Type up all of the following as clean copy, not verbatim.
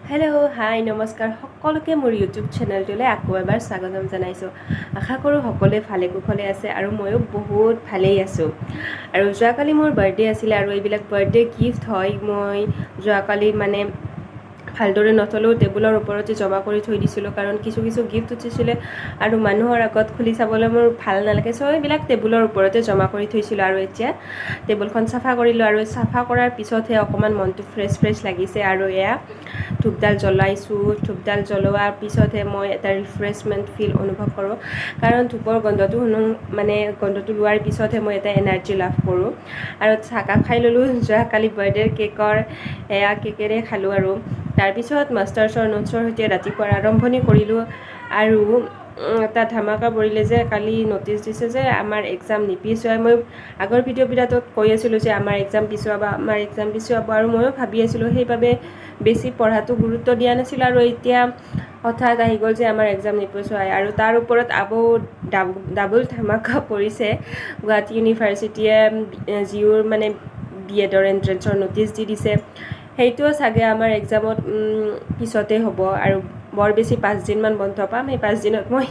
Hello' হাই নমস্কাৰ সকলোকে মোৰ ইউটিউব চেনেলটোলৈ আকৌ এবাৰ স্বাগতম জনাইছোঁ। আশা কৰোঁ সকলোৱে ভালে কুশলে আছে আৰু ময়ো বহুত ভালেই আছোঁ। আৰু যোৱাকালি মোৰ বাৰ্থডে আছিলে আৰু এইবিলাক বাৰ্থডে গিফ্ট হয় মই যোৱাকালি মানে ভালদৰে নথলেও টেবুলৰ ওপৰতে জমা কৰি থৈ দিছিলোঁ, কাৰণ কিছু গিফ্ট উঠিছিলে আৰু মানুহৰ আগত খুলি চাবলৈ মোৰ ভাল নালাগে, চ' এইবিলাক টেবুলৰ ওপৰতে জমা কৰি থৈছিলোঁ। আৰু এতিয়া টেবুলখন চাফা কৰিলোঁ আৰু চাফা কৰাৰ পিছতহে অকণমান মনটো ফ্ৰেছ লাগিছে। আৰু এয়া ধূপডাল জ্বলাইছোঁ। ধূপডাল জ্বলোৱাৰ পিছতহে মই এটা ৰিফ্ৰেছমেণ্ট ফিল অনুভৱ কৰোঁ, কাৰণ ধূপৰ গন্ধটো গন্ধটো লোৱাৰ পিছতহে মই এটা এনাৰ্জি লাভ কৰোঁ। আৰু চাহকাপ খাই ল'লোঁ যোৱাকালি বাৰ্থডেৰ কেকেৰে খালোঁ। আৰু তাৰপিছত মাষ্টাৰ্ছৰ নোটছৰ সৈতে ৰাতিপুৱাৰ আৰম্ভণি কৰিলোঁ। আৰু এটা ধামাকা পৰিলে যে কালি ন'টিচ দিছে যে আমাৰ এক্সাম নিপিছুৱাই। মই আগৰ ভিডিঅ'বিলাকত কৈ আছিলোঁ যে আমাৰ এক্সাম পিছুৱাব আৰু ময়ো ভাবি আছিলোঁ, সেইবাবে বেছি পঢ়াটো গুৰুত্ব দিয়া নাছিলোঁ। আৰু এতিয়া হঠাৎ আহি গ'ল যে আমাৰ এক্সাম নিপিছুৱাই, আৰু তাৰ ওপৰত ডাবল ধামাকা পৰিছে। গুৱাহাটী ইউনিভাৰ্চিটিয়ে জিউৰ BEdৰ এণ্ট্ৰেঞ্চৰ ন'টিচ দি দিছে। সেইটোও চাগে আমাৰ এক্সামত পিছতে হ'ব আৰু বৰ বেছি 5 দিনমান বন্ধ পাম। সেই 5 দিনত মই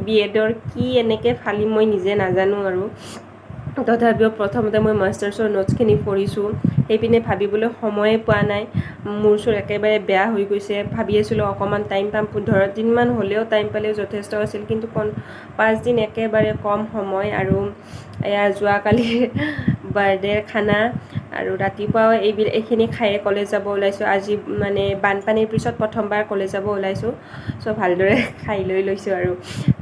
BEdৰ কি এনেকৈ ফালিম মই নিজে নাজানো। আৰু তথাপিও প্ৰথমতে মই মাষ্টাৰ্ছৰ নোটছখিনি পঢ়িছোঁ, সেইপিনে ভাবিবলৈ সময়ে পোৱা নাই। মোৰ চোৰ একেবাৰে বেয়া হৈ গৈছে। ভাবি আছিলোঁ অকণমান টাইম পাম, 15 দিনমান হ'লেও টাইম পালেও যথেষ্ট আছিল, কিন্তু 5 দিন একেবাৰে কম সময়। আৰু এয়া যোৱাকালিৰ বাৰ্থডেৰ খানা আৰু ৰাতিপুৱাও এইখিনি খায়ে কলেজ যাব ওলাইছোঁ। আজি বানপানীৰ পিছত প্ৰথমবাৰ কলেজ যাব ওলাইছোঁ, চ' ভালদৰে খাই লৈছোঁ।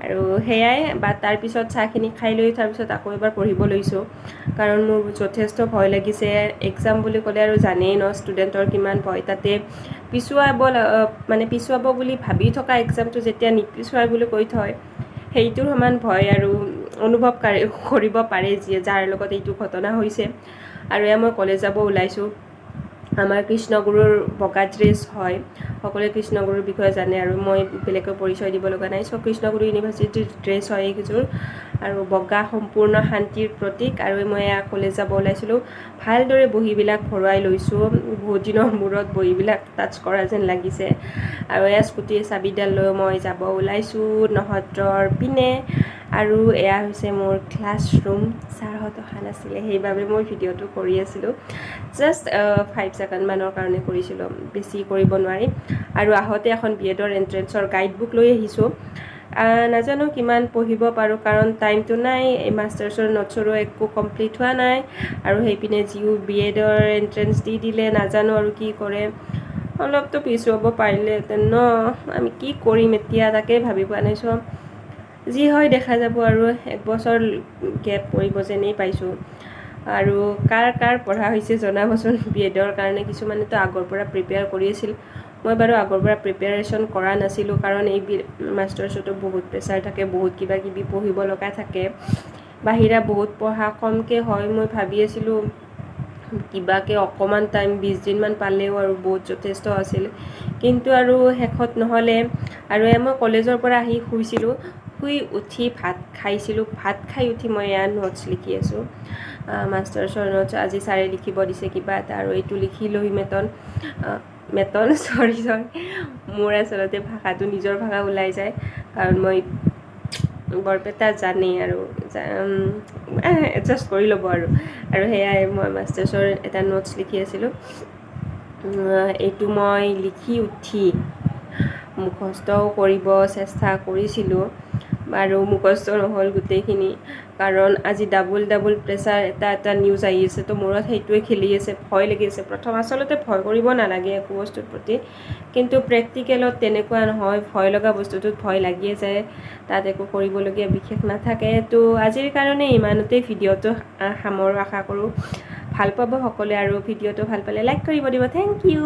আৰু সেয়াই তাৰপিছত চাহখিনি খাই লৈ তাৰপিছত আকৌ এবাৰ পঢ়িব লৈছোঁ, কাৰণ মোৰ যথেষ্ট ভয় লাগিছে। এক্সাম বুলি ক'লে আৰু জানেই ন ষ্টুডেণ্টৰ কিমান ভয়। তাতে পিছুৱাব বুলি ভাবি থকা এক্সামটো যেতিয়া নিপিছুৱাই বুলি কৈ থয়, সেইটোৰ সমান ভয় আৰু অনুভৱ কৰিব পাৰে যাৰ লগত এইটো ঘটনা হৈছে। আৰু এয়া মই কলেজ যাব ওলাইছোঁ। আমাৰ কৃষ্ণগুৰুৰ বগা ড্ৰেছ হয়, সকলোৱে কৃষ্ণগুৰুৰ বিষয়ে জানে আৰু মই বেলেগকৈ পৰিচয় দিব লগা নাই। চ' কৃষ্ণগুৰু ইউনিভাৰ্চিটিৰ ড্ৰেছ হয় এইযোৰ, আৰু বগা সম্পূৰ্ণ শান্তিৰ প্ৰতীক। আৰু মই এয়া কলেজ যাব ওলাইছিলোঁ। ভালদৰে বহীবিলাক ভৰুৱাই লৈছোঁ, বহুত দিনৰ মূৰত বহীবিলাক টাচ কৰা যেন লাগিছে। আৰু এয়া স্কুটিৰ চাবিডাল লৈ মই যাব ওলাইছোঁ নহ্ৰৰ পিনে। আৰু এয়া হৈছে মোৰ ক্লাছৰুম। ছাৰহঁত অহা নাছিলে, সেইবাবে মই ভিডিঅ'টো কৰি আছিলোঁ। জাষ্ট 5 ছেকেণ্ডমানৰ কাৰণে কৰিছিলোঁ, বেছি কৰিব নোৱাৰি। আৰু আহোঁতে এখন BEdৰ এণ্ট্ৰেঞ্চৰ গাইড বুক লৈ আহিছোঁ। নাজানো কিমান পঢ়িব পাৰোঁ, কাৰণ টাইমটো নাই। এই মাষ্টাৰ্ছৰ নোটছৰো একো কমপ্লিট হোৱা নাই। আৰু সেইপিনে জিও BEdৰ এণ্ট্ৰেঞ্চ দি দিলে, নাজানো আৰু কি কৰে। অলপতো পিছুৱাব পাৰিলেহেঁতেন ন, আমি কি কৰিম এতিয়া তাকে ভাবি পোৱা নাই। চ' যি হয় দেখা যাব। আৰু 1 বছৰ গেপ পৰিব যেনেই পাইছোঁ। আৰু কাৰ পঢ়া হৈছে জনাবচোন BEdৰ কাৰণে। কিছুমানেতো আগৰ পৰা প্ৰিপেয়াৰ কৰি আছিল, মই বাৰু আগৰ পৰা প্ৰিপেয়াৰেশ্যন কৰা নাছিলোঁ, কাৰণ এই মাষ্টাৰ্ছতো বহুত প্ৰেছাৰ থাকে, বহুত কিবা কিবি পঢ়িব লগা থাকে, বাহিৰা বহুত পঢ়া কমকৈ হয়। মই ভাবি আছিলোঁ কিবাকৈ অকণমান টাইম 20 দিনমান পালেও আৰু বহুত যথেষ্ট আছিল, কিন্তু আৰু শেষত নহ'লে। আৰু মই কলেজৰ পৰা আহি শুই উঠি ভাত খাই উঠি মই এয়া নোটছ লিখি আছোঁ, মাষ্টাৰ্ছৰ নোটছ। আজি ছাৰে লিখিব দিছে কিবা এটা, আৰু এইটো লিখি লৈ চৰি মোৰ আচলতে ভাষাটো নিজৰ ভাষা ওলাই যায়, কাৰণ মই বৰপেটা জানেই আৰু এডজাষ্ট কৰি ল'ব। আৰু সেয়াই মই মাষ্টাৰ্ছৰ এটা নোটছ লিখি আছিলোঁ। এইটো মই লিখি উঠি মুখস্থও কৰিব চেষ্টা কৰিছিলোঁ, আৰু মুখস্থ নহ'ল গোটেইখিনি, কাৰণ আজি ডাবল প্ৰেছাৰ এটা নিউজ আহি আছে, তো মূৰত সেইটোৱে খেলি আছে। ভয় লাগি আছে প্ৰথম। আচলতে ভয় কৰিব নালাগে একো বস্তুৰ প্ৰতি, কিন্তু প্ৰেক্টিকেলত তেনেকুৱা নহয়। ভয় লগা বস্তুটোত ভয় লাগিয়ে যায়, তাত একো কৰিবলগীয়া বিশেষ নাথাকে। তো আজিৰ কাৰণে ইমানতে ভিডিঅ'টো সামৰো। আশা কৰোঁ ভাল পাব সকলোৱে, আৰু ভিডিঅ'টো ভাল পালে লাইক কৰিব দিব। Thank U.